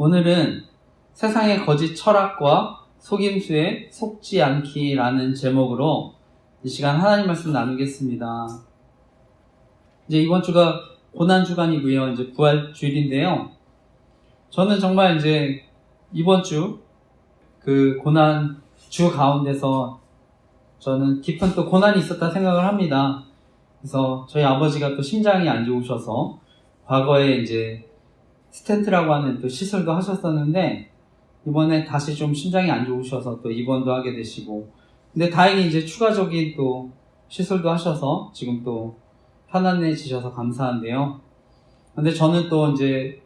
오늘은 세상의 거짓 철학과 속임수에 속지 않기라는 제목으로 이 시간 하나님 말씀 나누겠습니다. 이제 이번 주가 고난주간이고요. 이제 부활주일인데요. 저는 정말 이제 이번 주 그 고난 주 가운데서 저는 깊은 또 고난이 있었다 생각을 합니다. 그래서 저희 아버지가 또 심장이 안 좋으셔서 과거에 이제 스텐트라고 하는 또 시술도 하셨었는데 이번에 다시 좀 심장이 안 좋으셔서 또 입원도 하게 되시고, 근데 다행히 이제 추가적인 또 시술도 하셔서 지금 또 편안해지셔서 감사한데요. 근데 저는 또 이제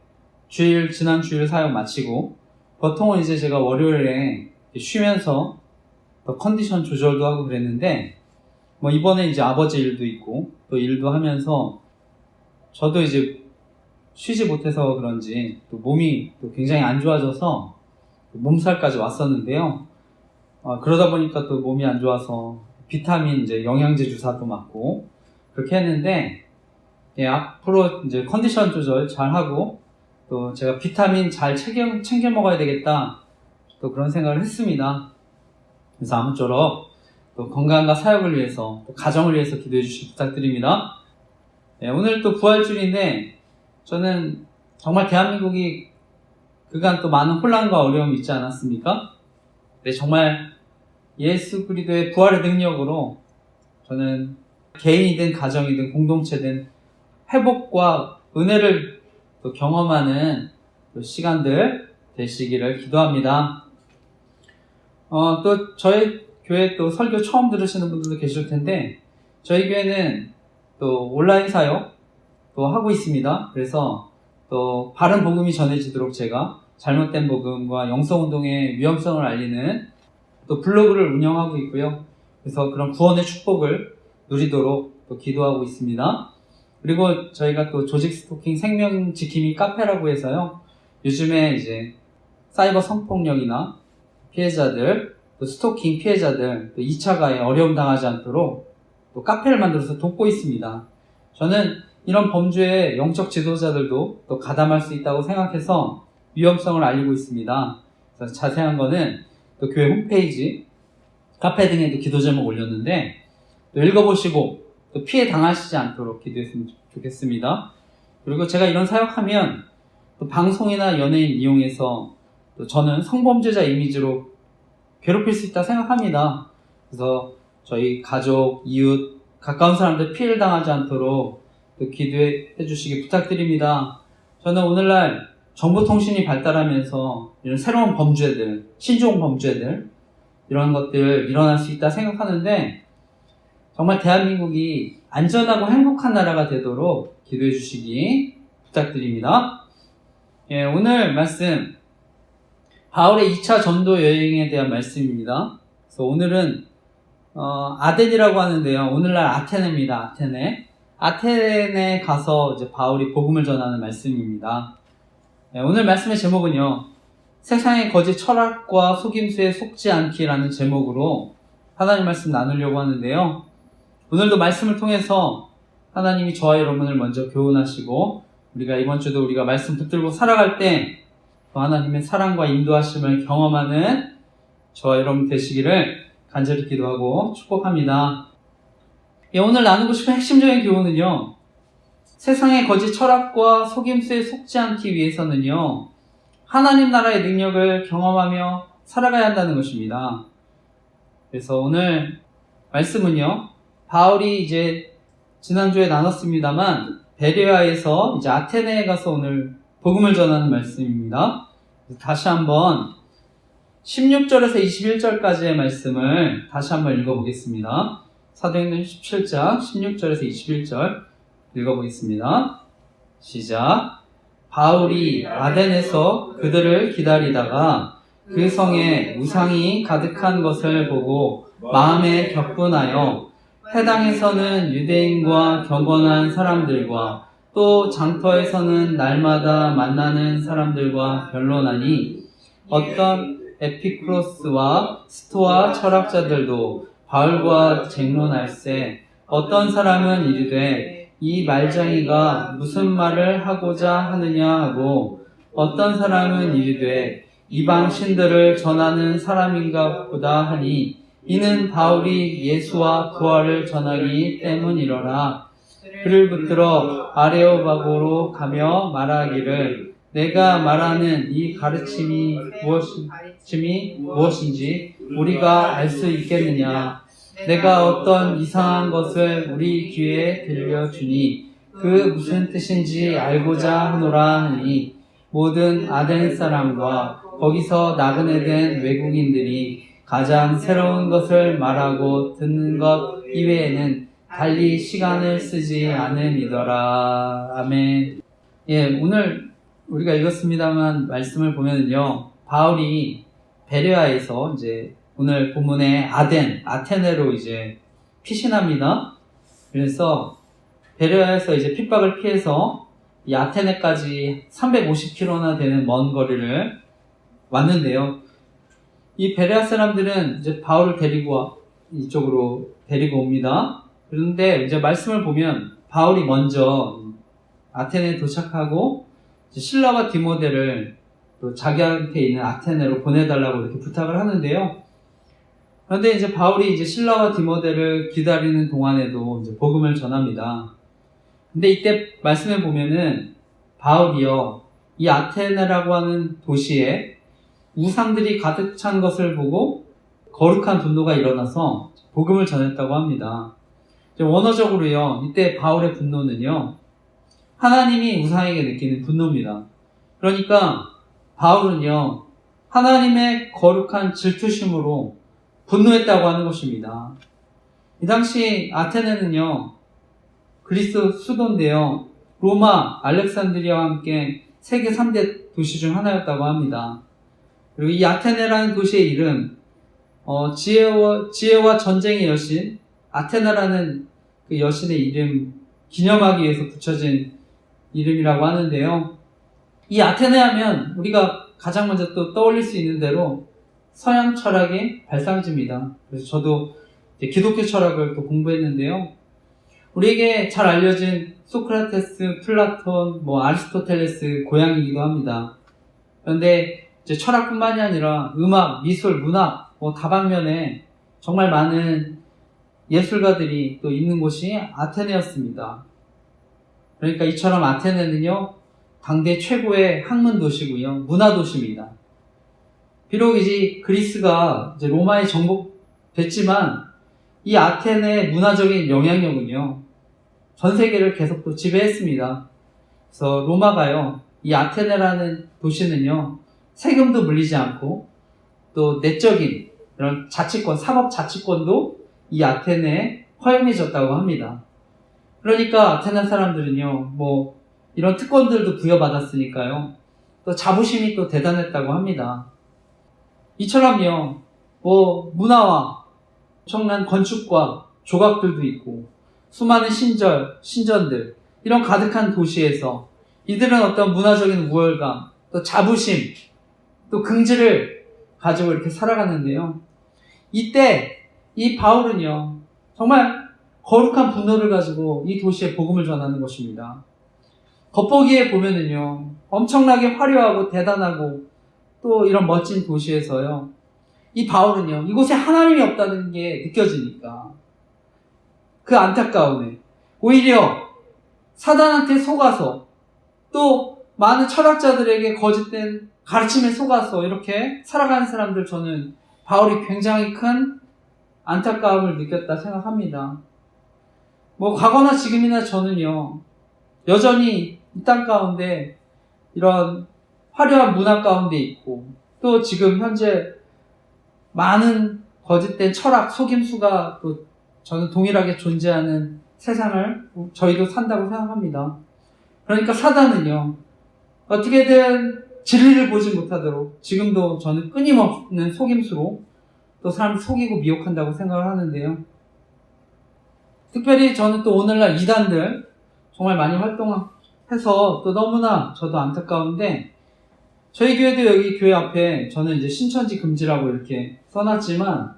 지난 주일 사역 마치고 보통은 이제 제가 월요일에 쉬면서 또 컨디션 조절도 하고 그랬는데, 뭐 이번에 이제 아버지 일도 있고 또 일도 하면서 저도 이제 쉬지 못해서 그런지 또 몸이 또 굉장히 안 좋아져서 몸살까지 왔었는데요. 그러다 보니까 또 몸이 안 좋아서 비타민 이제 영양제 주사도 맞고 그렇게 했는데, 앞으로 이제 컨디션 조절 잘 하고 또 제가 비타민 잘 챙겨 먹어야 되겠다 또 그런 생각을 했습니다. 그래서 아무쪼록 또 건강과 사역을 위해서 또 가정을 위해서 기도해 주시기 부탁드립니다. 오늘 또 부활주일인데 저는 정말 대한민국이 그간 또 많은 혼란과 어려움이 있지 않았습니까? 네, 정말 예수 그리스도의 부활의 능력으로 저는 개인이든 가정이든 공동체든 회복과 은혜를 또 경험하는 또 시간들 되시기를 기도합니다. 또 저희 교회 또 설교 처음 들으시는 분들도 계실 텐데 저희 교회는 또 온라인 사역 또 하고 있습니다. 그래서 또 바른 복음이 전해지도록 제가 잘못된 복음과 영성운동의 위험성을 알리는 또 블로그를 운영하고 있고요. 그래서 그런 구원의 축복을 누리도록 또 기도하고 있습니다. 그리고 저희가 또 조직 스토킹 생명 지킴이 카페라고 해서요. 요즘에 이제 사이버 성폭력이나 피해자들, 또 스토킹 피해자들, 또 2차 가해 어려움 당하지 않도록 또 카페를 만들어서 돕고 있습니다. 저는 이런 범죄의 영적 지도자들도 또 가담할 수 있다고 생각해서 위험성을 알리고 있습니다. 그래서 자세한 거는 또 교회 홈페이지, 카페 등에도 기도 제목 올렸는데 또 읽어보시고 또 피해 당하시지 않도록 기도했으면 좋겠습니다. 그리고 제가 이런 사역하면 또 방송이나 연예인 이용해서 또 저는 성범죄자 이미지로 괴롭힐 수 있다 생각합니다. 그래서 저희 가족, 이웃, 가까운 사람들 피해를 당하지 않도록 또 기도해 주시기 부탁드립니다. 저는 오늘날 정보통신이 발달하면서 이런 새로운 범죄들, 신종 범죄들 이런 것들 일어날 수 있다 생각하는데 정말 대한민국이 안전하고 행복한 나라가 되도록 기도해 주시기 부탁드립니다. 오늘 말씀 바울의 2차 전도 여행에 대한 말씀입니다. 그래서 오늘은 아덴이라고 하는데요. 오늘날 아테네입니다. 아테네 가서 이제 바울이 복음을 전하는 말씀입니다. 오늘 말씀의 제목은요. 세상의 거짓 철학과 속임수에 속지 않기라는 제목으로 하나님 말씀 나누려고 하는데요. 오늘도 말씀을 통해서 하나님이 저와 여러분을 먼저 교훈하시고 우리가 이번 주도 우리가 말씀 붙들고 살아갈 때 또 하나님의 사랑과 인도하심을 경험하는 저와 여러분 되시기를 간절히 기도하고 축복합니다. 오늘 나누고 싶은 핵심적인 교훈은요. 세상의 거짓 철학과 속임수에 속지 않기 위해서는요. 하나님 나라의 능력을 경험하며 살아가야 한다는 것입니다. 그래서 오늘 말씀은요. 바울이 이제 지난주에 나눴습니다만 베레아에서 이제 아테네에 가서 오늘 복음을 전하는 말씀입니다. 다시 한번 16절에서 21절까지의 말씀을 다시 한번 읽어보겠습니다. 사도행전 17장 16절에서 21절 읽어보겠습니다. 시작. 바울이 아덴에서 그들을 기다리다가 그 성에 우상이 가득한 것을 보고 마음에 격분하여 회당에서는 유대인과 경건한 사람들과 또 장터에서는 날마다 만나는 사람들과 변론하니 어떤 에피쿠로스와 스토아 철학자들도 바울과 쟁론할세 어떤 사람은 이르되 이 말쟁이가 무슨 말을 하고자 하느냐 하고 어떤 사람은 이르되 이방 신들을 전하는 사람인가 보다 하니 이는 바울이 예수와 부활을 전하기 때문이로라. 그를 붙들어 아레오바고로 가며 말하기를 내가 말하는 이 가르침이 무엇인지 우리가 알 수 있겠느냐. 내가 어떤 이상한 것을 우리 귀에 들려주니 그 무슨 뜻인지 알고자 하노라 하니 모든 아덴 사람과 거기서 나그네 된 외국인들이 가장 새로운 것을 말하고 듣는 것 이외에는 달리 시간을 쓰지 않음이더라. 아멘. 예, 오늘 우리가 읽었습니다만 말씀을 보면요, 바울이 베레아에서 이제 오늘 본문의 아테네로 이제 피신합니다. 그래서 베레아에서 이제 핍박을 피해서 이 아테네까지 350km나 되는 먼 거리를 왔는데요. 이 베레아 사람들은 이제 바울을 이쪽으로 데리고 옵니다. 그런데 이제 말씀을 보면 바울이 먼저 아테네에 도착하고 실라와 디모데를 또 자기한테 있는 아테네로 보내달라고 이렇게 부탁을 하는데요. 그런데 이제 바울이 이제 실라와 디모데를 기다리는 동안에도 이제 복음을 전합니다. 근데 이때 말씀에 보면은 바울이요, 이 아테네라고 하는 도시에 우상들이 가득 찬 것을 보고 거룩한 분노가 일어나서 복음을 전했다고 합니다. 원어적으로요, 이때 바울의 분노는요, 하나님이 우상에게 느끼는 분노입니다. 그러니까 바울은요, 하나님의 거룩한 질투심으로 분노했다고 하는 것입니다. 이 당시 아테네는요, 그리스 수도인데요, 로마, 알렉산드리아와 함께 세계 3대 도시 중 하나였다고 합니다. 그리고 이 아테네라는 도시의 이름, 지혜와 전쟁의 여신, 아테나라는 그 여신의 이름 기념하기 위해서 붙여진 이름이라고 하는데요. 이 아테네 하면 우리가 가장 먼저 또 떠올릴 수 있는 대로 서양 철학의 발상지입니다. 그래서 저도 기독교 철학을 또 공부했는데요. 우리에게 잘 알려진 소크라테스, 플라톤, 아리스토텔레스 고향이기도 합니다. 그런데 이제 철학뿐만이 아니라 음악, 미술, 문학, 다방면에 정말 많은 예술가들이 또 있는 곳이 아테네였습니다. 그러니까 이처럼 아테네는요, 당대 최고의 학문 도시고요, 문화 도시입니다. 비록 이제 그리스가 이제 로마에 정복됐지만 이 아테네의 문화적인 영향력은요, 전 세계를 계속 또 지배했습니다. 그래서 로마가요, 이 아테네라는 도시는요, 세금도 물리지 않고 또 내적인 이런 자치권, 사법 자치권도 이 아테네에 허용해졌다고 합니다. 그러니까 아테네 사람들은요, 이런 특권들도 부여받았으니까요, 또 자부심이 또 대단했다고 합니다. 이처럼요, 문화와 엄청난 건축과 조각들도 있고, 수많은 신전들, 이런 가득한 도시에서 이들은 어떤 문화적인 우월감, 또 자부심, 또 긍지를 가지고 이렇게 살아가는데요. 이때 이 바울은요, 정말 거룩한 분노를 가지고 이 도시에 복음을 전하는 것입니다. 겉보기에 보면은요, 엄청나게 화려하고 대단하고 또 이런 멋진 도시에서요, 이 바울은요, 이곳에 하나님이 없다는 게 느껴지니까 그 안타까움에 오히려 사단한테 속아서 또 많은 철학자들에게 거짓된 가르침에 속아서 이렇게 살아가는 사람들, 저는 바울이 굉장히 큰 안타까움을 느꼈다 생각합니다. 과거나 지금이나 저는요, 여전히 이 땅 가운데 이런 화려한 문화 가운데 있고, 또 지금 현재 많은 거짓된 철학, 속임수가 또 저는 동일하게 존재하는 세상을 저희도 산다고 생각합니다. 그러니까 사단은요, 어떻게든 진리를 보지 못하도록 지금도 저는 끊임없는 속임수로 또 사람을 속이고 미혹한다고 생각을 하는데요. 특별히 저는 또 오늘날 이단들 정말 많이 활동해서 또 너무나 저도 안타까운데, 저희 교회도 여기 교회 앞에 저는 이제 신천지 금지라고 이렇게 써놨지만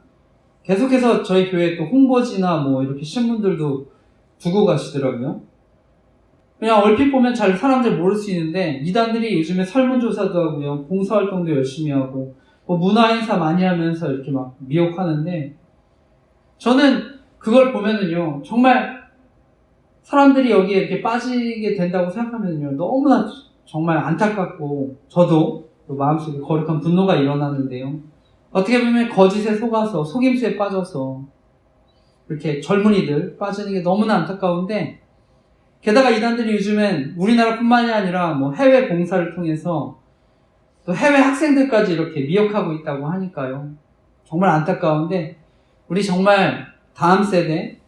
계속해서 저희 교회 또 홍보지나 이렇게 신문들도 두고 가시더라고요. 그냥 얼핏 보면 잘 사람들 모를 수 있는데, 이단들이 요즘에 설문조사도 하고요, 봉사활동도 열심히 하고, 뭐 문화행사 많이 하면서 이렇게 막 미혹하는데, 저는 그걸 보면은요, 정말 사람들이 여기에 이렇게 빠지게 된다고 생각하면요, 너무나 정말 안타깝고, 저도 마음속에 거룩한 분노가 일어나는데요. 어떻게 보면 거짓에 속아서, 속임수에 빠져서, 이렇게 젊은이들 빠지는 게 너무나 안타까운데, 게다가 이단들이 요즘엔 우리나라뿐만이 아니라 뭐 해외 봉사를 통해서 또 해외 학생들까지 이렇게 미혹하고 있다고 하니까요. 정말 안타까운데, 우리 정말 다음 세대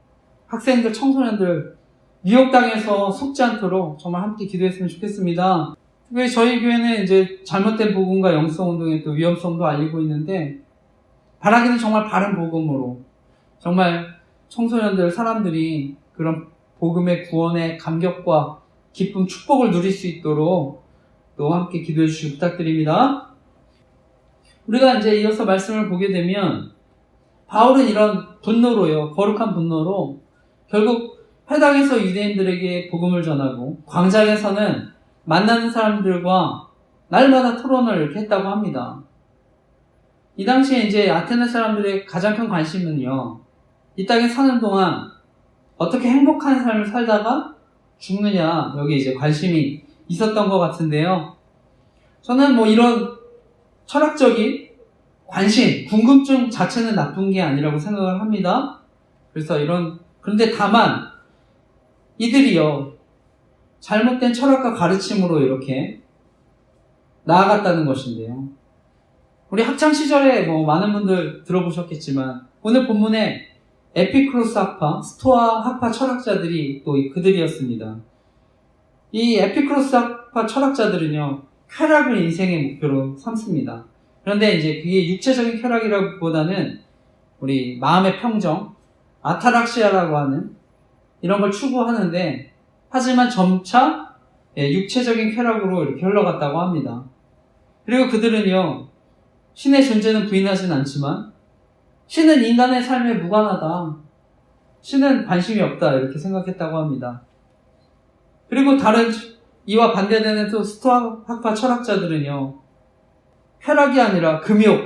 학생들, 청소년들 미혹당해서 속지 않도록 정말 함께 기도했으면 좋겠습니다. 특별히 저희 교회는 이제 잘못된 복음과 영성운동의 또 위험성도 알리고 있는데, 바라기는 정말 바른 복음으로 정말 청소년들, 사람들이 그런 복음의 구원의 감격과 기쁨, 축복을 누릴 수 있도록 또 함께 기도해 주시기 부탁드립니다. 우리가 이제 이어서 말씀을 보게 되면, 바울은 이런 분노로요, 거룩한 분노로 결국 회당에서 유대인들에게 복음을 전하고, 광장에서는 만나는 사람들과 날마다 토론을 이렇게 했다고 합니다. 이 당시에 이제 아테네 사람들의 가장 큰 관심은요, 이 땅에 사는 동안 어떻게 행복한 삶을 살다가 죽느냐, 여기 이제 관심이 있었던 것 같은데요. 저는 뭐 이런 철학적인 관심, 궁금증 자체는 나쁜 게 아니라고 생각을 합니다. 그런데 다만 이들이요, 잘못된 철학과 가르침으로 이렇게 나아갔다는 것인데요. 우리 학창시절에 뭐 많은 분들 들어보셨겠지만, 오늘 본문에 에피쿠로스 학파, 스토아 학파 철학자들이 또 그들이었습니다. 이 에피쿠로스 학파 철학자들은요, 쾌락을 인생의 목표로 삼습니다. 그런데 이제 그게 육체적인 쾌락이라기보다는 우리 마음의 평정, 아타락시아라고 하는 이런 걸 추구하는데, 하지만 점차 육체적인 쾌락으로 이렇게 흘러갔다고 합니다. 그리고 그들은요, 신의 존재는 부인하진 않지만 신은 인간의 삶에 무관하다, 신은 관심이 없다, 이렇게 생각했다고 합니다. 그리고 다른 이와 반대되는 또 스토아 학파 철학자들은요, 쾌락이 아니라 금욕,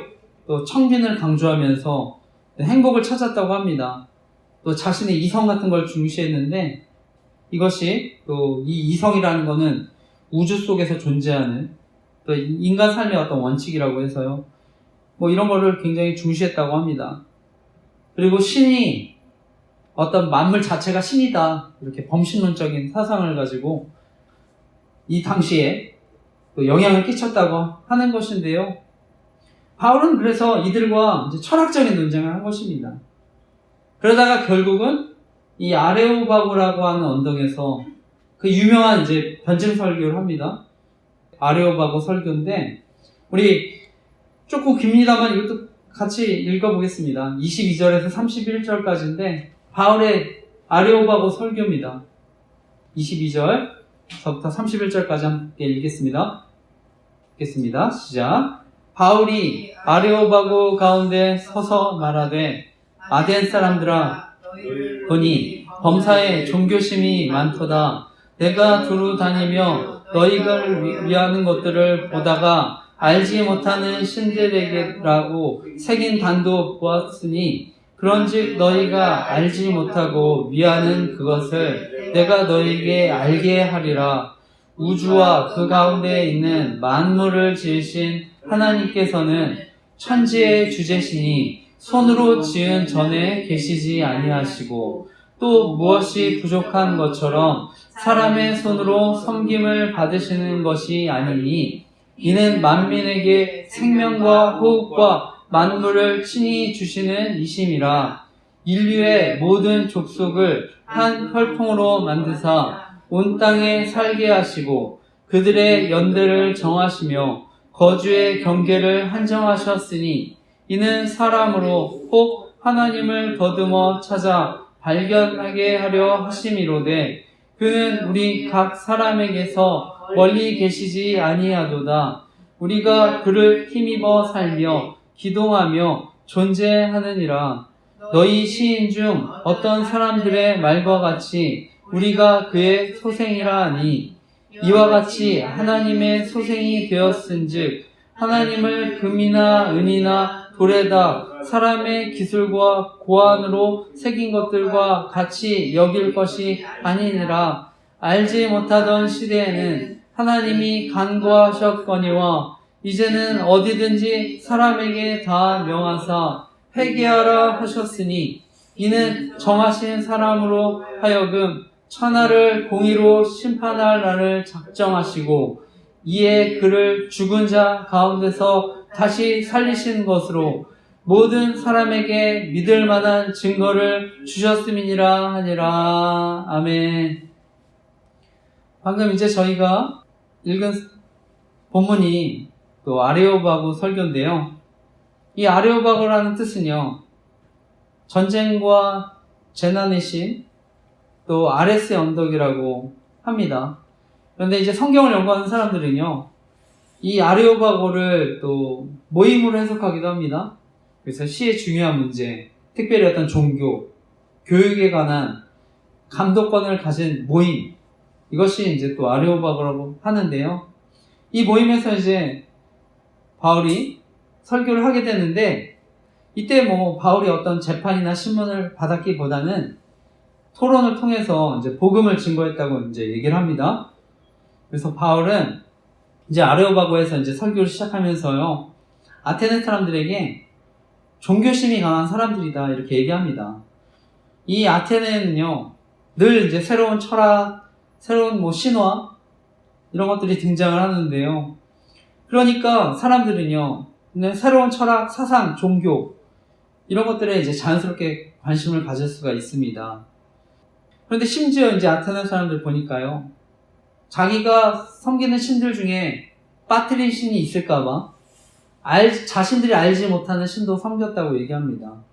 또 청진을 강조하면서 행복을 찾았다고 합니다. 또 자신의 이성 같은 걸 중시했는데, 이것이 또 이 이성이라는 거는 우주 속에서 존재하는 또 인간 삶의 어떤 원칙이라고 해서요, 뭐 이런 거를 굉장히 중시했다고 합니다. 그리고 신이 어떤 만물 자체가 신이다, 이렇게 범신론적인 사상을 가지고 이 당시에 또 영향을 끼쳤다고 하는 것인데요. 바울은 그래서 이들과 이제 철학적인 논쟁을 한 것입니다. 그러다가 결국은 이 아레오바고라고 하는 언덕에서 그 유명한 이제 변증 설교를 합니다. 아레오바고 설교인데, 우리 조금 깁니다만 이것도 같이 읽어보겠습니다. 22절에서 31절까지인데 바울의 아레오바고 설교입니다. 22절부터 31절까지 함께 읽겠습니다. 시작. 바울이 아레오바고 가운데 서서 말하되, 아덴 사람들아, 보니 범사에 종교심이 많도다. 내가 두루 다니며 너희를 위하는 것들을 보다가 알지 못하는 신들에게라고 새긴 단도 보았으니, 그런즉 너희가 알지 못하고 위하는 그것을 내가 너희에게 알게 하리라. 우주와 그 가운데 있는 만물을 지으신 하나님께서는 천지의 주제시니 손으로 지은 전에 계시지 아니하시고, 또 무엇이 부족한 것처럼 사람의 손으로 섬김을 받으시는 것이 아니니, 이는 만민에게 생명과 호흡과 만물을 친히 주시는 이심이라. 인류의 모든 족속을 한 혈통으로 만드사 온 땅에 살게 하시고, 그들의 연대를 정하시며 거주의 경계를 한정하셨으니, 이는 사람으로 혹 하나님을 더듬어 찾아 발견하게 하려 하심이로되, 그는 우리 각 사람에게서 멀리 계시지 아니하도다. 우리가 그를 힘입어 살며 기동하며 존재하느니라. 너희 시인 중 어떤 사람들의 말과 같이 우리가 그의 소생이라 하니 이와 같이 하나님의 소생이 되었은즉 하나님을 금이나 은이나 돌에다 사람의 기술과 고안으로 새긴 것들과 같이 여길 것이 아니니라. 알지 못하던 시대에는 하나님이 간구하셨거니와 이제는 어디든지 사람에게 다 명하사 회개하라 하셨으니 이는 정하신 사람으로 하여금 천하를 공의로 심판할 날을 작정하시고 이에 그를 죽은 자 가운데서 다시 살리신 것으로 모든 사람에게 믿을 만한 증거를 주셨음이니라 하니라. 아멘. 방금 이제 저희가 읽은 본문이 또 아레오바고 설교인데요. 이 아레오바고라는 뜻은요, 전쟁과 재난의 신, 또 아레스의 언덕이라고 합니다. 그런데 이제 성경을 연구하는 사람들은요, 이 아레오바고를 또 모임으로 해석하기도 합니다. 그래서 시의 중요한 문제, 특별히 어떤 종교, 교육에 관한 감독권을 가진 모임, 이것이 이제 또 아레오바고라고 하는데요. 이 모임에서 이제 바울이 설교를 하게 되는데, 이때 뭐 바울이 어떤 재판이나 신문을 받았기보다는 토론을 통해서 이제 복음을 증거했다고 이제 얘기를 합니다. 그래서 바울은 이제 아레오바고에서 이제 설교를 시작하면서요, 아테네 사람들에게 종교심이 강한 사람들이다 이렇게 얘기합니다. 이 아테네는요, 늘 이제 새로운 철학, 새로운 뭐 신화 이런 것들이 등장을 하는데요. 그러니까 사람들은요, 새로운 철학, 사상, 종교 이런 것들에 이제 자연스럽게 관심을 가질 수가 있습니다. 그런데 심지어 이제 아테네 사람들 보니까요, 자기가 섬기는 신들 중에 빠뜨린 신이 있을까봐 자신들이 알지 못하는 신도 섬겼다고 얘기합니다.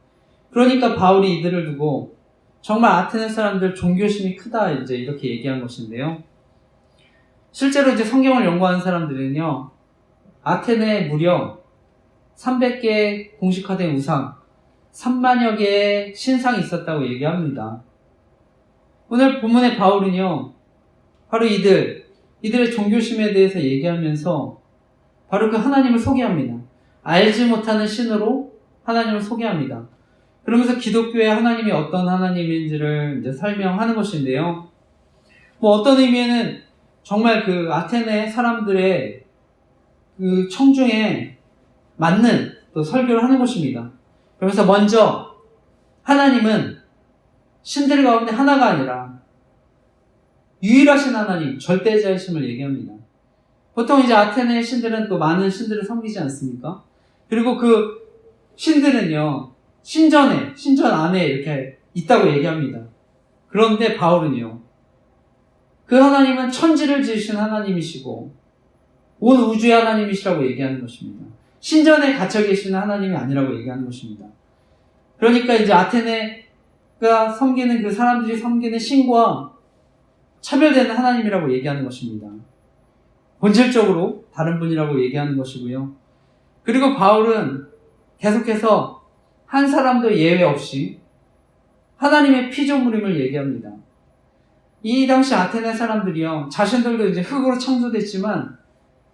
그러니까 바울이 이들을 두고 정말 아테네 사람들 종교심이 크다 이제 이렇게 얘기한 것인데요. 실제로 이제 성경을 연구하는 사람들은요, 아테네에 무려 300개의 공식화된 우상, 3만여 개의 신상이 있었다고 얘기합니다. 오늘 본문의 바울은요, 바로 이들의 종교심에 대해서 얘기하면서 바로 그 하나님을 소개합니다. 알지 못하는 신으로 하나님을 소개합니다. 그러면서 기독교의 하나님이 어떤 하나님인지를 이제 설명하는 것인데요. 뭐 어떤 의미에는 정말 그 아테네 사람들의 그 청중에 맞는 또 설교를 하는 것입니다. 그러면서 먼저 하나님은 신들 가운데 하나가 아니라 유일하신 하나님, 절대자이심을 얘기합니다. 보통 이제 아테네의 신들은 또 많은 신들을 섬기지 않습니까? 그리고 그 신들은요, 신전 안에 이렇게 있다고 얘기합니다. 그런데 바울은요, 그 하나님은 천지를 지으신 하나님이시고 온 우주의 하나님이시라고 얘기하는 것입니다. 신전에 갇혀 계시는 하나님이 아니라고 얘기하는 것입니다. 그러니까 이제 아테네가 섬기는 그 사람들이 섬기는 신과 차별되는 하나님이라고 얘기하는 것입니다. 본질적으로 다른 분이라고 얘기하는 것이고요. 그리고 바울은 계속해서 한 사람도 예외 없이 하나님의 피조물임을 얘기합니다. 이 당시 아테네 사람들이요, 자신들도 이제 흙으로 창조됐지만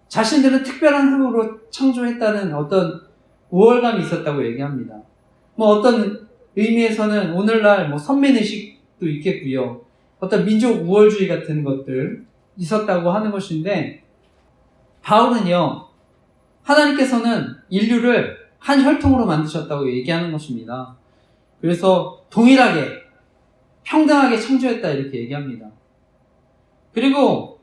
자신들은 특별한 흙으로 창조했다는 어떤 우월감이 있었다고 얘기합니다. 뭐 어떤 의미에서는 오늘날 뭐 선민의식도 있겠고요. 어떤 민족 우월주의 같은 것들 있었다고 하는 것인데, 바울은요, 하나님께서는 인류를 한 혈통으로 만드셨다고 얘기하는 것입니다. 그래서 동일하게 평등하게 창조했다 이렇게 얘기합니다. 그리고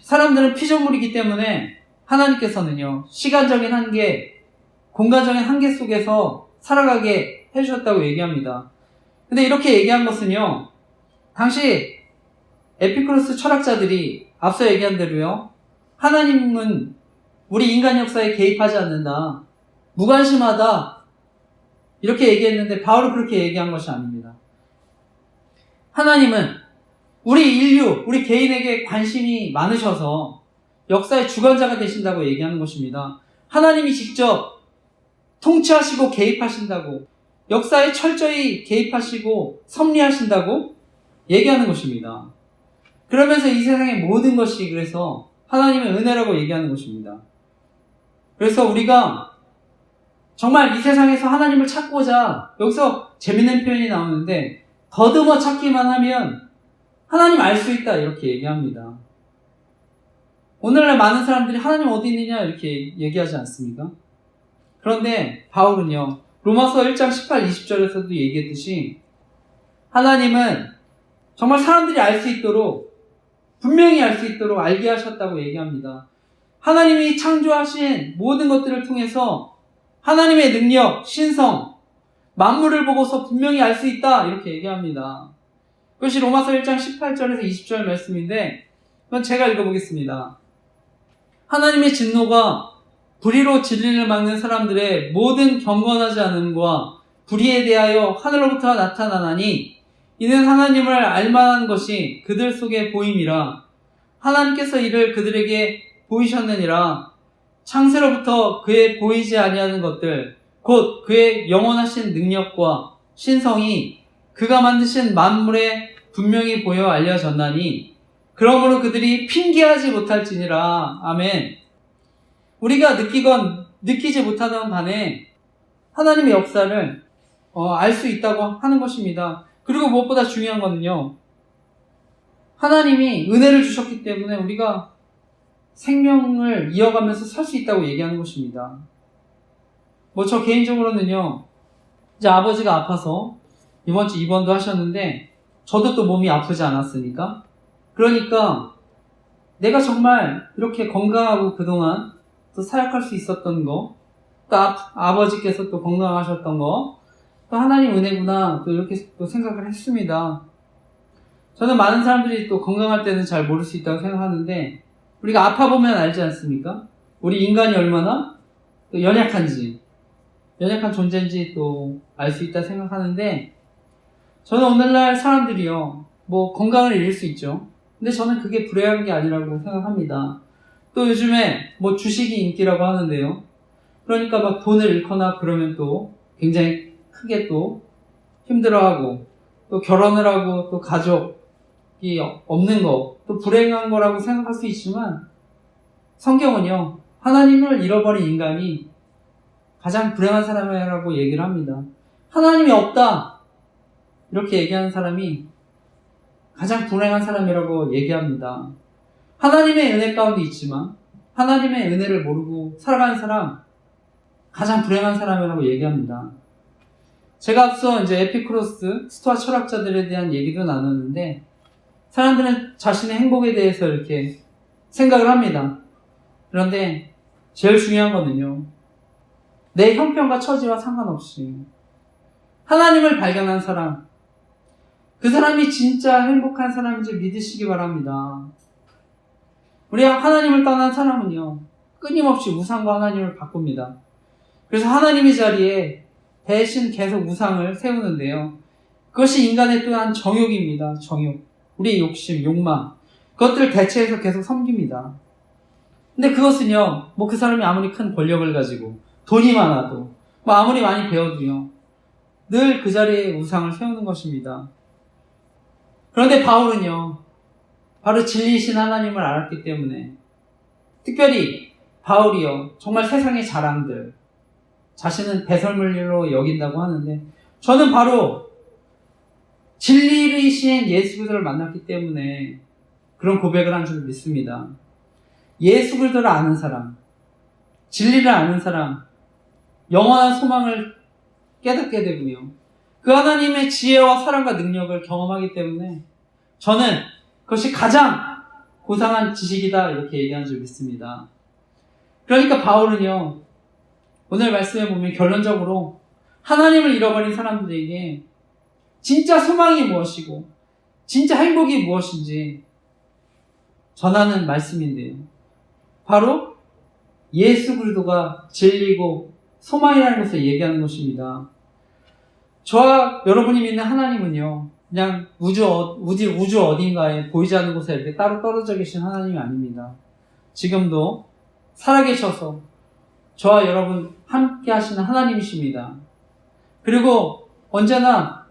사람들은 피조물이기 때문에 하나님께서는요, 시간적인 한계, 공간적인 한계 속에서 살아가게 해주셨다고 얘기합니다. 근데 이렇게 얘기한 것은요, 당시 에피쿠로스 철학자들이 앞서 얘기한 대로요, 하나님은 우리 인간 역사에 개입하지 않는다, 무관심하다 이렇게 얘기했는데 바울은 그렇게 얘기한 것이 아닙니다. 하나님은 우리 인류, 우리 개인에게 관심이 많으셔서 역사의 주관자가 되신다고 얘기하는 것입니다. 하나님이 직접 통치하시고 개입하신다고, 역사에 철저히 개입하시고 섭리하신다고 얘기하는 것입니다. 그러면서 이 세상의 모든 것이 그래서 하나님의 은혜라고 얘기하는 것입니다. 그래서 우리가 정말 이 세상에서 하나님을 찾고자, 여기서 재밌는 표현이 나오는데 더듬어 찾기만 하면 하나님 알 수 있다 이렇게 얘기합니다. 오늘날 많은 사람들이 하나님 어디 있느냐 이렇게 얘기하지 않습니까? 그런데 바울은요, 로마서 1장 18, 20절에서도 얘기했듯이 하나님은 정말 사람들이 알 수 있도록, 분명히 알 수 있도록 알게 하셨다고 얘기합니다. 하나님이 창조하신 모든 것들을 통해서 하나님의 능력, 신성, 만물을 보고서 분명히 알 수 있다 이렇게 얘기합니다. 그것이 로마서 1장 18절에서 20절 말씀인데 그건 제가 읽어보겠습니다. 하나님의 진노가 불의로 진리를 막는 사람들의 모든 경건하지 않음과 불의에 대하여 하늘로부터 나타나나니 이는 하나님을 알만한 것이 그들 속에 보임이라. 하나님께서 이를 그들에게 보이셨느니라. 창세로부터 그의 보이지 아니하는 것들 곧 그의 영원하신 능력과 신성이 그가 만드신 만물에 분명히 보여 알려졌나니 그러므로 그들이 핑계하지 못할지니라. 아멘. 우리가 느끼건 느끼지 못하던 간에 하나님의 역사를 알 수 있다고 하는 것입니다. 그리고 무엇보다 중요한 거는요, 하나님이 은혜를 주셨기 때문에 우리가 생명을 이어가면서 살 수 있다고 얘기하는 것입니다. 저 개인적으로는요, 이제 아버지가 아파서 이번 주 입원도 하셨는데 저도 또 몸이 아프지 않았으니까, 그러니까 내가 정말 이렇게 건강하고 그동안 또 사역할 수 있었던 거, 또 아버지께서 또 건강하셨던 거, 또 하나님 은혜구나 또 이렇게 또 생각을 했습니다. 저는 많은 사람들이 또 건강할 때는 잘 모를 수 있다고 생각하는데 우리가 아파보면 알지 않습니까? 우리 인간이 얼마나 또 연약한 존재인지 또 알 수 있다 생각하는데, 저는 오늘날 사람들이요, 건강을 잃을 수 있죠. 근데 저는 그게 불행한 게 아니라고 생각합니다. 또 요즘에 주식이 인기라고 하는데요, 그러니까 막 돈을 잃거나 그러면 또 굉장히 크게 또 힘들어하고, 또 결혼을 하고 또 가족이 없는 거, 또 불행한 거라고 생각할 수 있지만 성경은요, 하나님을 잃어버린 인간이 가장 불행한 사람이라고 얘기를 합니다. 하나님이 없다 이렇게 얘기하는 사람이 가장 불행한 사람이라고 얘기합니다. 하나님의 은혜 가운데 있지만 하나님의 은혜를 모르고 살아가는 사람, 가장 불행한 사람이라고 얘기합니다. 제가 앞서 이제 에피쿠로스, 스토아 철학자들에 대한 얘기도 나눴는데, 사람들은 자신의 행복에 대해서 이렇게 생각을 합니다. 그런데 제일 중요한 거는요, 내 형편과 처지와 상관없이 하나님을 발견한 사람, 그 사람이 진짜 행복한 사람인지 믿으시기 바랍니다. 우리가 하나님을 떠난 사람은요, 끊임없이 우상과 하나님을 바꿉니다. 그래서 하나님의 자리에 대신 계속 우상을 세우는데요, 그것이 인간의 또한 정욕입니다. 정욕, 우리의 욕심, 욕망, 그것들을 대체해서 계속 섬깁니다. 근데 그것은요, 그 사람이 아무리 큰 권력을 가지고 돈이 많아도 아무리 많이 배워도요, 늘 그 자리에 우상을 세우는 것입니다. 그런데 바울은요, 바로 진리이신 하나님을 알았기 때문에, 특별히 바울이요, 정말 세상의 자랑들, 자신은 배설물로 여긴다고 하는데, 저는 바로 진리이신 예수 그리스도를 만났기 때문에 그런 고백을 한 줄 믿습니다. 예수 그리스도를 아는 사람, 진리를 아는 사람, 영원한 소망을 깨닫게 되고요, 그 하나님의 지혜와 사랑과 능력을 경험하기 때문에 저는 그것이 가장 고상한 지식이다 이렇게 얘기하는 줄 믿습니다. 그러니까 바울은요, 오늘 말씀에 보면 결론적으로 하나님을 잃어버린 사람들에게 진짜 소망이 무엇이고 진짜 행복이 무엇인지 전하는 말씀인데요, 바로 예수 그리스도가 진리고 소망이라는 것을 얘기하는 것입니다. 저와 여러분이 믿는 하나님은요, 그냥 우주 어딘가에 보이지 않는 곳에 이렇게 따로 떨어져 계신 하나님이 아닙니다. 지금도 살아계셔서 저와 여러분 함께 하시는 하나님이십니다. 그리고 언제나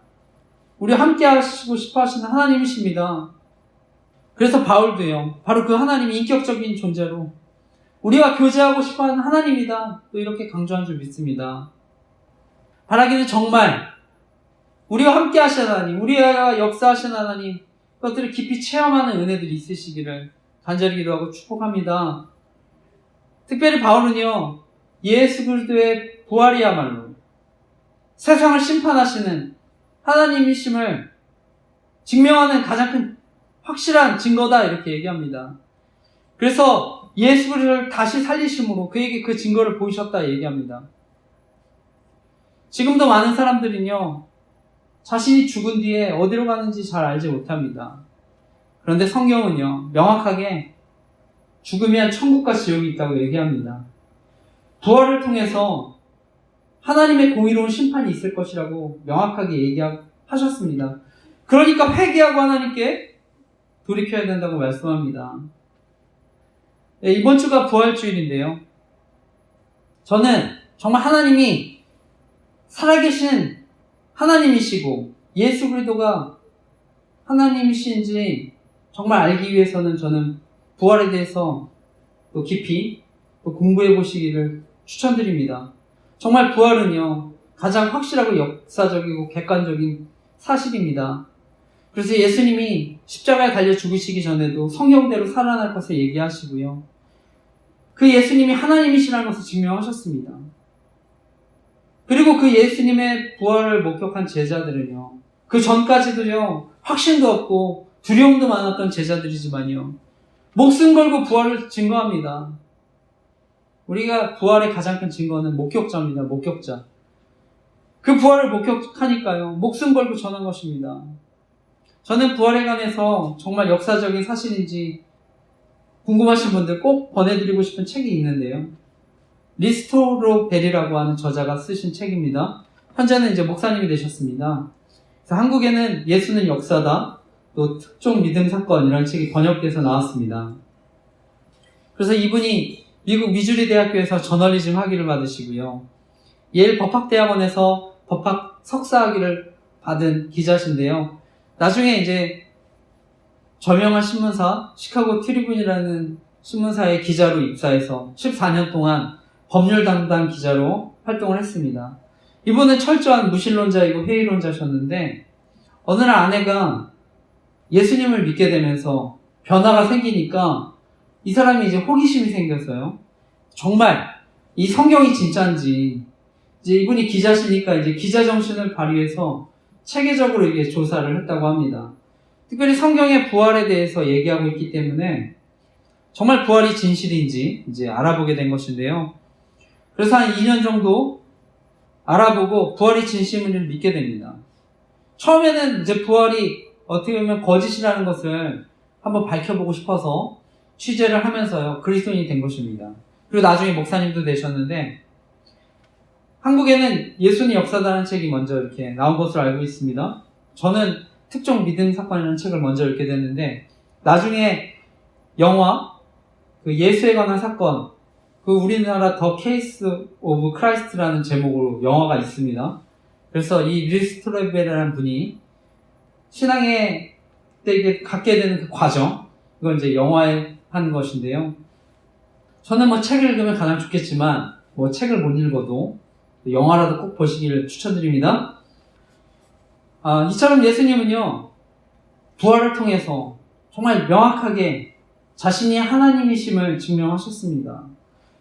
우리와 함께 하시고 싶어 하시는 하나님이십니다. 그래서 바울도요, 바로 그 하나님이 인격적인 존재로 우리와 교제하고 싶어 하는 하나님이다, 또 이렇게 강조한 줄 믿습니다. 바라기는 정말 우리와 함께 하시는 하나님, 우리와 역사하시는 하나님, 그것들을 깊이 체험하는 은혜들이 있으시기를 간절히 기도하고 축복합니다. 특별히 바울은요, 예수 그리스도의 부활이야말로 세상을 심판하시는 하나님이심을 증명하는 가장 큰 확실한 증거다, 이렇게 얘기합니다. 그래서 예수 그리스도를 다시 살리심으로 그에게 그 증거를 보이셨다 얘기합니다. 지금도 많은 사람들은요, 자신이 죽은 뒤에 어디로 가는지 잘 알지 못합니다. 그런데 성경은요, 명확하게 죽으면 천국과 지옥이 있다고 얘기합니다. 부활을 통해서 하나님의 공의로운 심판이 있을 것이라고 명확하게 얘기하셨습니다. 그러니까 회개하고 하나님께 돌이켜야 된다고 말씀합니다. 네, 이번 주가 부활주일인데요. 저는 정말 하나님이 살아계신 하나님이시고 예수 그리스도가 하나님이신지 정말 알기 위해서는 저는 부활에 대해서 또 깊이 또 공부해 보시기를 추천드립니다. 정말 부활은요, 가장 확실하고 역사적이고 객관적인 사실입니다. 그래서 예수님이 십자가에 달려 죽으시기 전에도 성경대로 살아날 것을 얘기하시고요, 그 예수님이 하나님이시라는 것을 증명하셨습니다. 그리고 그 예수님의 부활을 목격한 제자들은요, 그 전까지도요, 확신도 없고 두려움도 많았던 제자들이지만요, 목숨 걸고 부활을 증거합니다. 우리가 부활의 가장 큰 증거는 목격자입니다. 목격자. 그 부활을 목격하니까요, 목숨 걸고 전한 것입니다. 저는 부활에 관해서 정말 역사적인 사실인지 궁금하신 분들 꼭 권해드리고 싶은 책이 있는데요. 리스토로 벨이라고 하는 저자가 쓰신 책입니다. 현재는 이제 목사님이 되셨습니다. 그래서 한국에는 예수는 역사다, 또 특종 믿음 사건이라는 책이 번역돼서 나왔습니다. 그래서 이분이 미국 미주리 대학교에서 저널리즘 학위를 받으시고요, 예일 법학대학원에서 법학 석사 학위를 받은 기자신데요. 나중에 이제 저명한 신문사 시카고 트리뷴이라는 신문사의 기자로 입사해서 14년 동안 법률 담당 기자로 활동을 했습니다. 이분은 철저한 무신론자이고 회의론자셨는데, 어느 날 아내가 예수님을 믿게 되면서 변화가 생기니까 이 사람이 이제 호기심이 생겼어요. 정말 이 성경이 진짜인지, 이제 이분이 기자시니까 이제 기자 정신을 발휘해서 체계적으로 이게 조사를 했다고 합니다. 특별히 성경의 부활에 대해서 얘기하고 있기 때문에 정말 부활이 진실인지 이제 알아보게 된 것인데요. 그래서 한 2년 정도 알아보고 부활이 진심을 믿게 됩니다. 처음에는 이제 부활이 어떻게 보면 거짓이라는 것을 한번 밝혀보고 싶어서 취재를 하면서요, 그리스도인이 된 것입니다. 그리고 나중에 목사님도 되셨는데, 한국에는 예수님 역사다라는 책이 먼저 이렇게 나온 것으로 알고 있습니다. 저는 특종 믿음 사건이라는 책을 먼저 읽게 됐는데, 나중에 영화 그 예수에 관한 사건, 그 우리나라 더 케이스 오브 크라이스트라는 제목으로 영화가 있습니다. 그래서 이 리스토레벨이라는 분이 신앙에 되게 갖게 되는 그 과정, 이건 이제 영화에 한 것인데요. 저는 뭐 책을 읽으면 가장 좋겠지만, 뭐 책을 못 읽어도 영화라도 꼭 보시기를 추천드립니다. 이처럼 예수님은요, 부활을 통해서 정말 명확하게 자신이 하나님이심을 증명하셨습니다.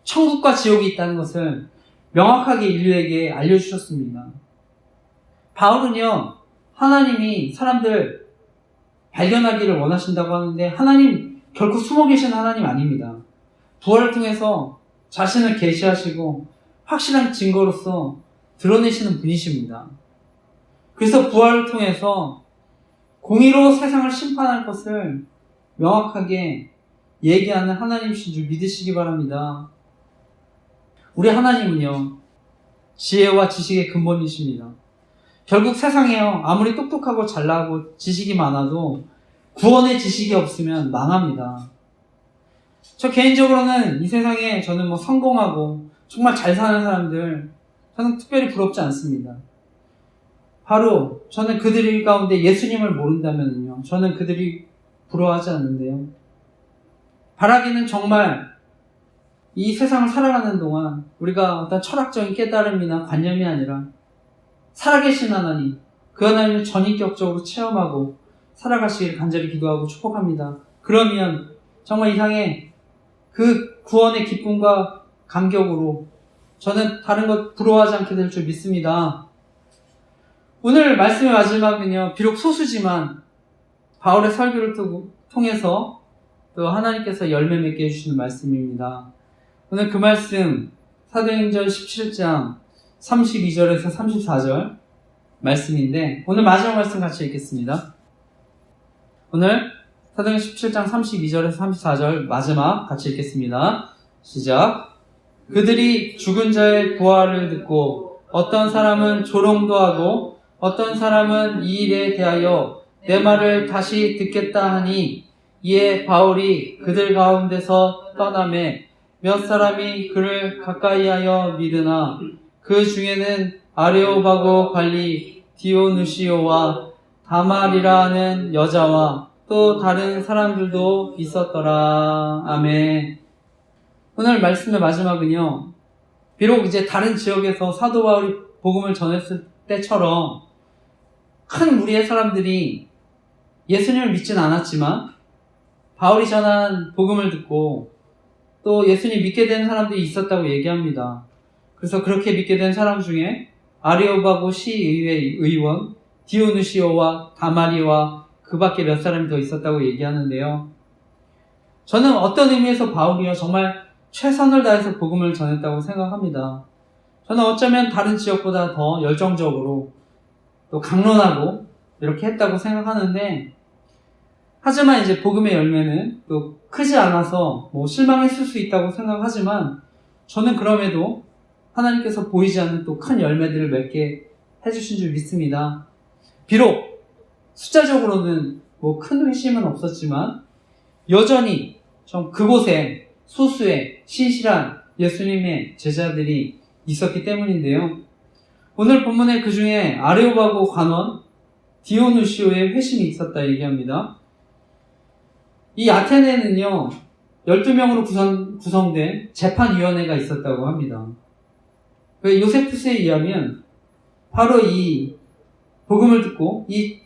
천국과 지옥이 있다는 것을 명확하게 인류에게 알려주셨습니다. 바울은요, 하나님이 사람들 발견하기를 원하신다고 하는데, 하나님 결코 숨어 계신 하나님 아닙니다. 부활을 통해서 자신을 계시하시고 확실한 증거로서 드러내시는 분이십니다. 그래서 부활을 통해서 공의로 세상을 심판할 것을 명확하게 얘기하는 하나님이신 줄 믿으시기 바랍니다. 우리 하나님은요, 지혜와 지식의 근본이십니다. 결국 세상에요, 아무리 똑똑하고 잘나고 지식이 많아도 구원의 지식이 없으면 망합니다. 저 개인적으로는 이 세상에 저는 뭐 성공하고 정말 잘 사는 사람들, 저는 특별히 부럽지 않습니다. 바로 저는 그들 가운데 예수님을 모른다면요, 저는 그들이 부러워하지 않는데요. 바라기는 정말 이 세상을 살아가는 동안 우리가 어떤 철학적인 깨달음이나 관념이 아니라 살아계신 하나님, 그 하나님을 전인격적으로 체험하고 살아가시기를 간절히 기도하고 축복합니다. 그러면 정말 이상의 그 구원의 기쁨과 감격으로 저는 다른 것 부러워하지 않게 될 줄 믿습니다. 오늘 말씀의 마지막은요, 비록 소수지만 바울의 설교를 통해서 또 하나님께서 열매 맺게 해주시는 말씀입니다. 오늘 그 말씀 사도행전 17장 32절에서 34절 말씀인데, 오늘 마지막 말씀 같이 읽겠습니다. 오늘 사도행전 17장 32절에서 34절 마지막 같이 읽겠습니다. 시작. 그들이 죽은 자의 부활을 듣고 어떤 사람은 조롱도 하고 어떤 사람은 이 일에 대하여 내 말을 다시 듣겠다 하니, 이에 바울이 그들 가운데서 떠나매 몇 사람이 그를 가까이하여 믿으나 그 중에는 아레오바고 관리 디오누시오와 다말이라 하는 여자와 또 다른 사람들도 있었더라. 아멘. 오늘 말씀의 마지막은요, 비록 이제 다른 지역에서 사도 바울이 복음을 전했을 때처럼 큰 무리의 사람들이 예수님을 믿진 않았지만 바울이 전한 복음을 듣고 또 예수님 믿게 된 사람들이 있었다고 얘기합니다. 그래서 그렇게 믿게 된 사람 중에 아레오바고 시의회 의원 디오누시오와 다마리와 그 밖에 몇 사람이 더 있었다고 얘기하는데요. 저는 어떤 의미에서 바울이요, 정말 최선을 다해서 복음을 전했다고 생각합니다. 저는 어쩌면 다른 지역보다 더 열정적으로 또 강론하고 이렇게 했다고 생각하는데, 하지만 이제 복음의 열매는 또 크지 않아서 실망했을 수 있다고 생각하지만, 저는 그럼에도 하나님께서 보이지 않는 또 큰 열매들을 맺게 해주신 줄 믿습니다. 비록 숫자적으로는 큰 회심은 없었지만 여전히 좀 그곳에 소수의 신실한 예수님의 제자들이 있었기 때문인데요. 오늘 본문에 그 중에 아레오바고 관원 디오누시오의 회심이 있었다 얘기합니다. 이 아테네는요, 12명으로 구성된 재판위원회가 있었다고 합니다. 요세푸스에 의하면 바로 이 복음을 듣고 이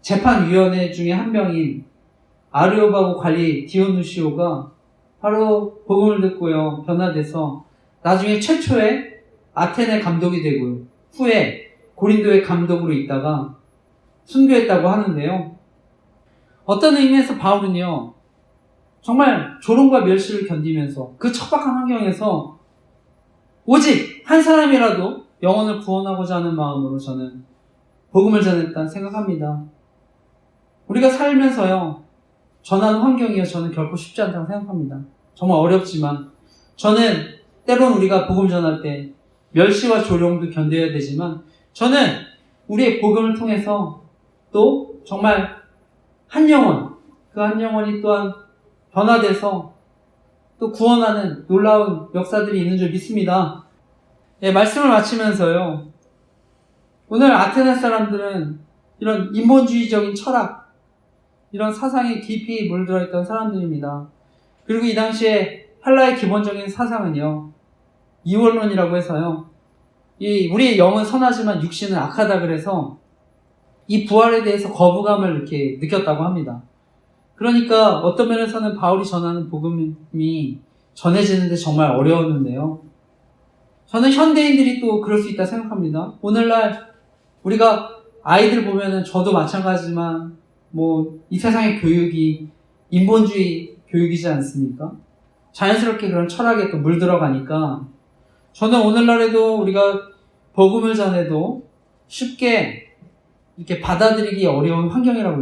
재판위원회 중에 한 명인 아레오바고 관리 디오누시오가 바로 복음을 듣고요, 변화돼서 나중에 최초의 아테네 감독이 되고요, 후에 고린도의 감독으로 있다가 순교했다고 하는데요. 어떤 의미에서 바울은요, 정말 조롱과 멸시를 견디면서 그 척박한 환경에서 오직 한 사람이라도 영혼을 구원하고자 하는 마음으로 저는 복음을 전했다 생각합니다. 우리가 살면서요, 전하는 환경이요, 저는 결코 쉽지 않다고 생각합니다. 정말 어렵지만, 저는 때론 우리가 복음 전할 때 멸시와 조롱도 견뎌야 되지만, 저는 우리의 복음을 통해서 또 정말 한 영혼, 그 한 영혼이 또한 변화돼서 또 구원하는 놀라운 역사들이 있는 줄 믿습니다. 네, 말씀을 마치면서요, 오늘 아테네 사람들은 이런 인본주의적인 철학, 이런 사상에 깊이 물들어 있던 사람들입니다. 그리고 이 당시에 헬라의 기본적인 사상은요, 이원론이라고 해서요, 우리의 영은 선하지만 육신은 악하다 그래서 이 부활에 대해서 거부감을 이렇게 느꼈다고 합니다. 그러니까 어떤 면에서는 바울이 전하는 복음이 전해지는데 정말 어려웠는데요. 저는 현대인들이 또 그럴 수 있다 생각합니다. 오늘날 우리가 아이들 보면은, 저도 마찬가지지만 이 세상의 교육이 인본주의 교육이지 않습니까? 자연스럽게 그런 철학에 또 물들어가니까, 저는 오늘날에도 우리가 복음을 전해도 쉽게 이렇게 받아들이기 어려운 환경이라고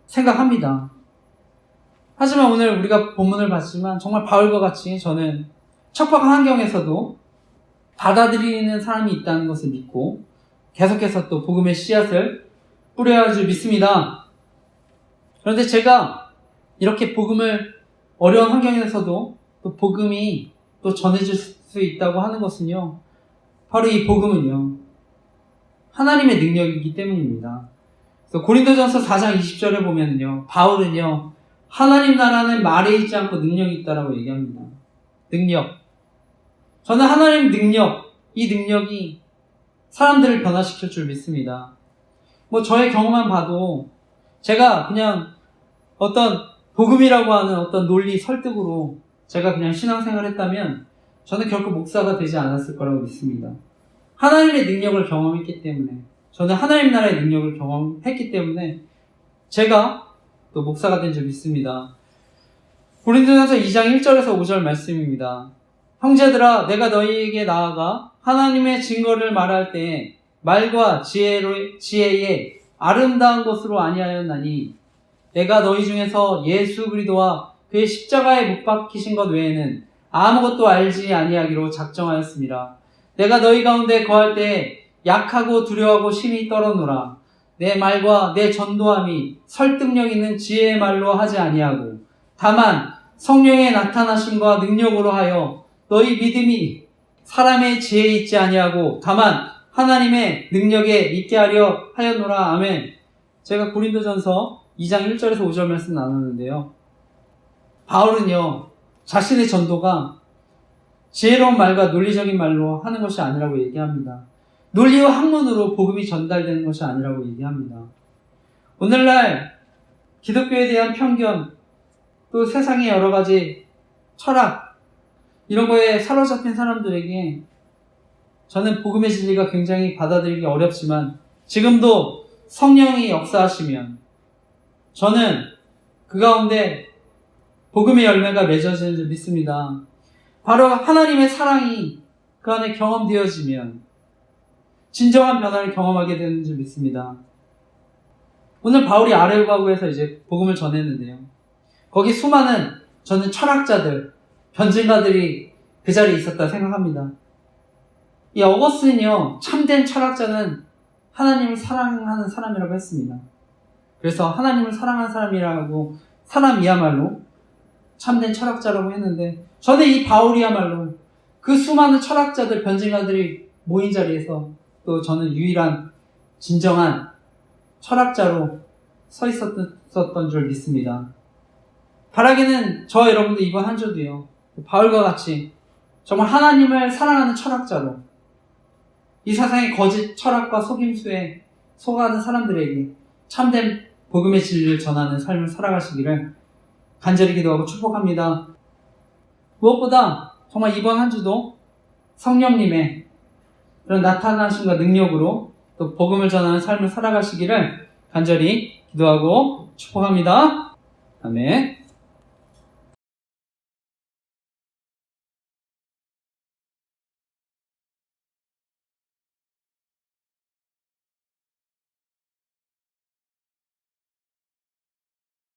생각합니다. 하지만 오늘 우리가 본문을 봤지만 정말 바울과 같이 저는 척박한 환경에서도 받아들이는 사람이 있다는 것을 믿고 계속해서 또 복음의 씨앗을 뿌려야 할 줄 믿습니다. 그런데 제가 이렇게 복음을 어려운 환경에서도 또 복음이 또 전해질 수 있다고 하는 것은요, 바로 이 복음은요, 하나님의 능력이기 때문입니다. 그래서 고린도전서 4장 20절에 보면요, 바울은요, 하나님 나라는 말에 있지 않고 능력이 있다라고 얘기합니다. 능력. 저는 하나님 능력, 이 능력이 사람들을 변화시킬 줄 믿습니다. 저의 경험만 봐도 제가 그냥 어떤 복음이라고 하는 어떤 논리 설득으로 제가 그냥 신앙생활을 했다면 저는 결코 목사가 되지 않았을 거라고 믿습니다. 하나님의 능력을 경험했기 때문에, 저는 하나님 나라의 능력을 경험했기 때문에 제가 또 목사가 된 줄 믿습니다. 고린도전서 2장 1절에서 5절 말씀입니다. 형제들아, 내가 너희에게 나아가 하나님의 증거를 말할 때 말과 지혜의 아름다운 것으로 아니하였나니 내가 너희 중에서 예수 그리스도와 그의 십자가에 못 박히신 것 외에는 아무것도 알지 아니하기로 작정하였습니다. 내가 너희 가운데 거할 때 약하고 두려워하고 심히 떨어노라. 내 말과 내 전도함이 설득력 있는 지혜의 말로 하지 아니하고 다만 성령의 나타나심과 능력으로 하여 너희 믿음이 사람의 지혜에 있지 아니하고 다만 하나님의 능력에 있게 하려 하였노라. 아멘. 제가 고린도전서 2장 1절에서 5절 말씀 나눴는데요. 바울은요, 자신의 전도가 지혜로운 말과 논리적인 말로 하는 것이 아니라고 얘기합니다. 논리와 학문으로 복음이 전달되는 것이 아니라고 얘기합니다. 오늘날 기독교에 대한 편견, 또 세상의 여러 가지 철학, 이런 거에 사로잡힌 사람들에게 저는 복음의 진리가 굉장히 받아들이기 어렵지만 지금도 성령이 역사하시면 저는 그 가운데 복음의 열매가 맺어지는 줄 믿습니다. 바로 하나님의 사랑이 그 안에 경험되어지면 진정한 변화를 경험하게 되는 줄 믿습니다. 오늘 바울이 아레오가구에서 이제 복음을 전했는데요. 거기 수많은 저는 철학자들, 변증가들이 그 자리에 있었다 생각합니다. 이 어거스틴이요, 참된 철학자는 하나님을 사랑하는 사람이라고 했습니다. 그래서 하나님을 사랑하는 사람이라고 사람이야말로 참된 철학자라고 했는데 저는 이 바울이야말로 그 수많은 철학자들, 변증가들이 모인 자리에서 또 저는 유일한 진정한 철학자로 서 있었던 줄 믿습니다. 바라기는 저 여러분도 이번 한 주도요, 바울과 같이 정말 하나님을 사랑하는 철학자로 이 세상의 거짓 철학과 속임수에 속아가는 사람들에게 참된 복음의 진리를 전하는 삶을 살아가시기를 간절히 기도하고 축복합니다. 무엇보다 정말 이번 한 주도 성령님의 그런 나타나심과 능력으로 또 복음을 전하는 삶을 살아가시기를 간절히 기도하고 축복합니다. 아멘.